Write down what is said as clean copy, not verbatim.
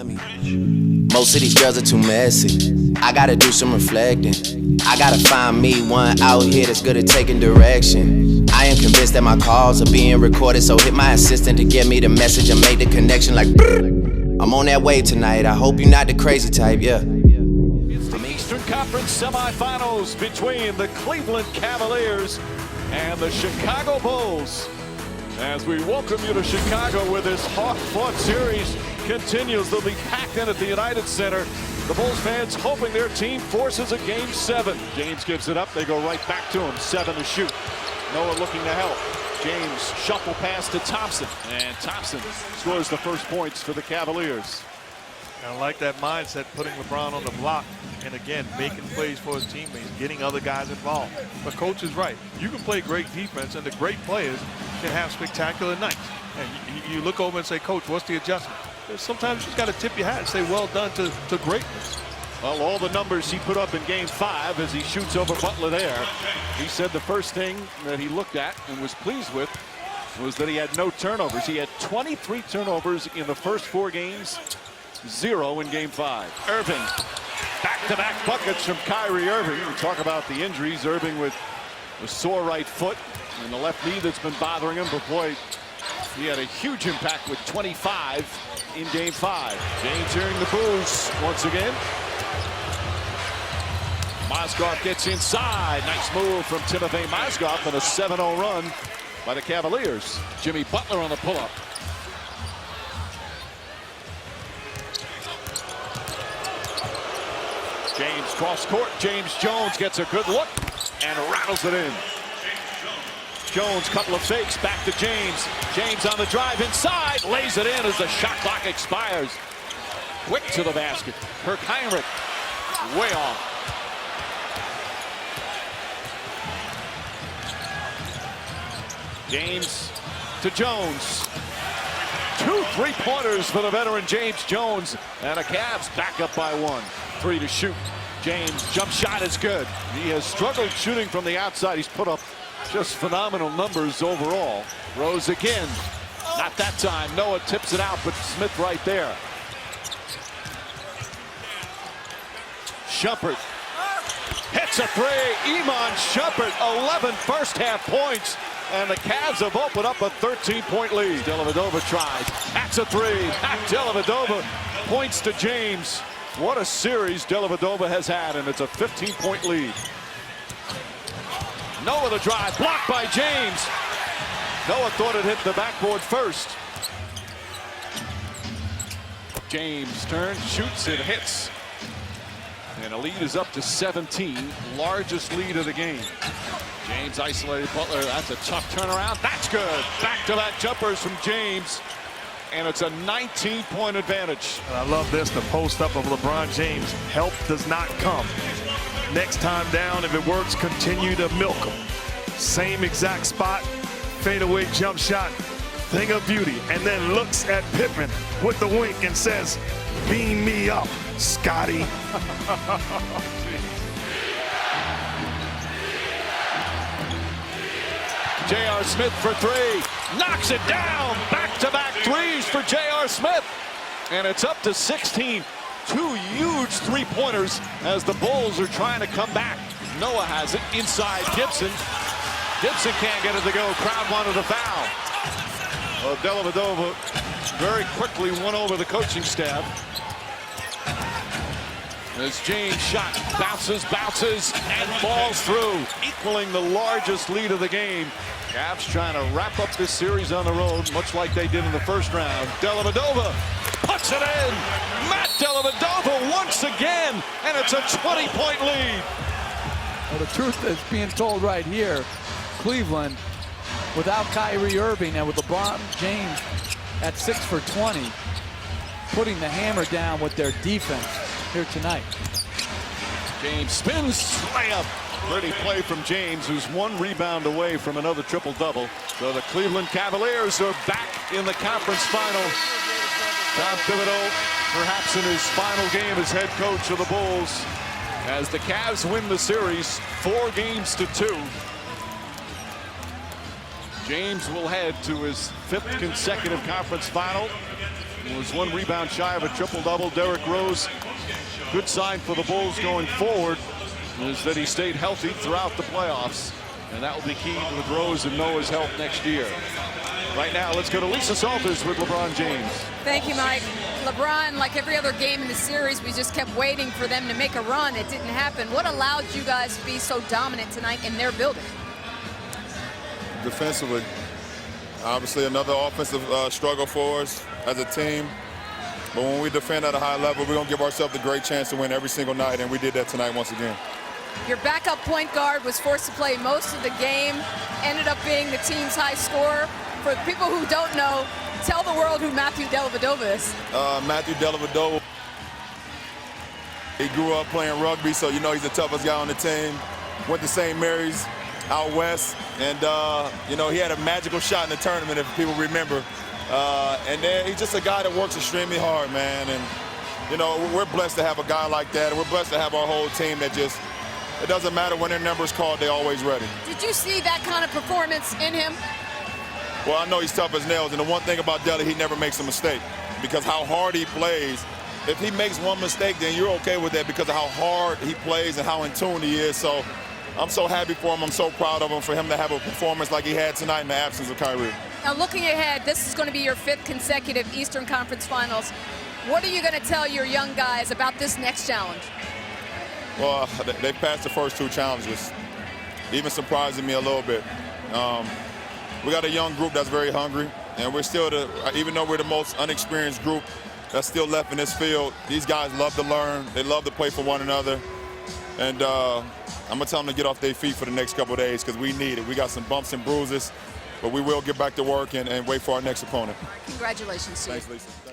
Miami. Most of these girls are too messy. I gotta do some reflecting. I gotta find me one out here that's good at taking direction. I am convinced that my calls are being recorded, so hit my assistant to get me the message and make the connection like I'm on that wave tonight. I hope you're not the crazy type, yeah. It's the Eastern Conference semifinals between the Cleveland Cavaliers and the Chicago Bulls. As we welcome you to Chicago, where this hard-fought series continues. They'll be packed in at the United Center. The Bulls fans hoping their team forces a Game 7. James gives it up. They go right back to him. 7 to shoot. Noah looking to help. James shuffle pass to Thompson. And Thompson scores the first points for the Cavaliers. I like that mindset, putting LeBron on the block. And again, making plays for his teammates, getting other guys involved. But Coach is right. You can play great defense, and the great players can have spectacular nights. And you look over and say, Coach, what's the adjustment? Sometimes you just got to tip your hat and say, well done to greatness. Well, all the numbers he put up in Game 5 as he shoots over Butler there. He said the first thing that he looked at and was pleased with was that he had no turnovers. He had 23 turnovers in the first 4 games, 0 in Game 5. Irving. Back-to-back buckets from Kyrie Irving. We talk about the injuries. Irving with a sore right foot and the left knee that's been bothering him. But boy, he had a huge impact with 25 in Game 5. James hearing the boos once again. Mozgov gets inside. Nice move from Timofey Mozgov and a 7-0 run by the Cavaliers. Jimmy Butler on the pull-up. James cross court. James Jones gets a good look and rattles it in. Jones, couple of fakes, back to James. James on the drive inside, lays it in as the shot clock expires. Quick to the basket. Kirk Heinrich, way off. James to Jones. 2 3-pointers for the veteran James Jones, and the Cavs back up by 1. 3 to shoot. James jump shot is good. He has struggled shooting from the outside. He's put up just phenomenal numbers overall. Rose again. Not that time. Noah tips it out, but Smith right there. Shumpert hits a 3. Iman Shumpert, 11 first-half points. And the Cavs have opened up a 13-point lead. Dellavedova tries. That's a 3. Dellavedova points to James. What a series Dellavedova has had, and it's a 15-point lead. Noah the drive, blocked by James. Noah thought it hit the backboard first. James turns, shoots, it hits. And the lead is up to 17, largest lead of the game. James isolated Butler. That's a tough turnaround. That's good. Back-to-back jumpers from James. And it's a 19-point advantage. And I love this, the post-up of LeBron James. Help does not come. Next time down, if it works, continue to milk him. Same exact spot, fadeaway jump shot, thing of beauty. And then looks at Pippen with the wink and says, beam me up, Scotty. J.R. Smith for 3. Knocks it down. Back-to-back threes for J.R. Smith. And it's up to 16. 2 huge 3-pointers as the Bulls are trying to come back. Noah has it inside Gibson. Gibson can't get it to go. Crowd wanted a foul. Dellavedova very quickly won over the coaching staff. As James shot bounces, and falls through, equaling the largest lead of the game. Cavs trying to wrap up this series on the road, much like they did in the first round. Dellavedova puts it in. Matt Dellavedova once again, and it's a 20-point lead. Well, the truth is being told right here. Cleveland, without Kyrie Irving and with LeBron James at 6 for 20, putting the hammer down with their defense here tonight. James spins, layup. Pretty play from James, who's 1 rebound away from another triple-double. So the Cleveland Cavaliers are back in the conference final. Tom Thibodeau, perhaps in his final game as head coach of the Bulls, as the Cavs win the series 4 games to 2. James will head to his 5th consecutive conference final. was 1 rebound shy of a triple-double. Derrick Rose, good sign for the Bulls going forward is that he stayed healthy throughout the playoffs. And that will be key with Rose and Noah's help next year. Right now, let's go to Lisa Salters with LeBron James. Thank you, Mike. LeBron, like every other game in the series, we just kept waiting for them to make a run. It didn't happen. What allowed you guys to be so dominant tonight in their building? Defensively. Obviously, another offensive struggle for us as a team. But when we defend at a high level, we're going to give ourselves a great chance to win every single night, and we did that tonight once again. Your backup point guard was forced to play most of the game, ended up being the team's high scorer. For people who don't know, tell the world who Matthew Dellavedova is. Matthew Dellavedova, he grew up playing rugby, so you know he's the toughest guy on the team. Went to St. Mary's out west, and you know, he had a magical shot in the tournament, if people remember. And then he's just a guy that works extremely hard, man. And you know, we're blessed to have a guy like that, and we're blessed to have our whole team that just, it doesn't matter when their number's called, they're always ready. Did you see that kind of performance in him? Well, I know he's tough as nails, and the one thing about Della, he never makes a mistake, because how hard he plays. If he makes one mistake, then you're okay with that because of how hard he plays and how in tune he is. So I'm so happy for him. I'm so proud of him for him to have a performance like he had tonight in the absence of Kyrie. Now, looking ahead, this is going to be your 5th consecutive Eastern Conference Finals. What are you going to tell your young guys about this next challenge? Well, they passed the first 2 challenges, even surprising me a little bit. We got a young group that's very hungry, and we're still, even though we're the most unexperienced group that's still left in this field, these guys love to learn. They love to play for one another. And I'm going to tell them to get off their feet for the next couple of days because we need it. We got some bumps and bruises, but we will get back to work and wait for our next opponent. Congratulations to you. Thanks, Lisa.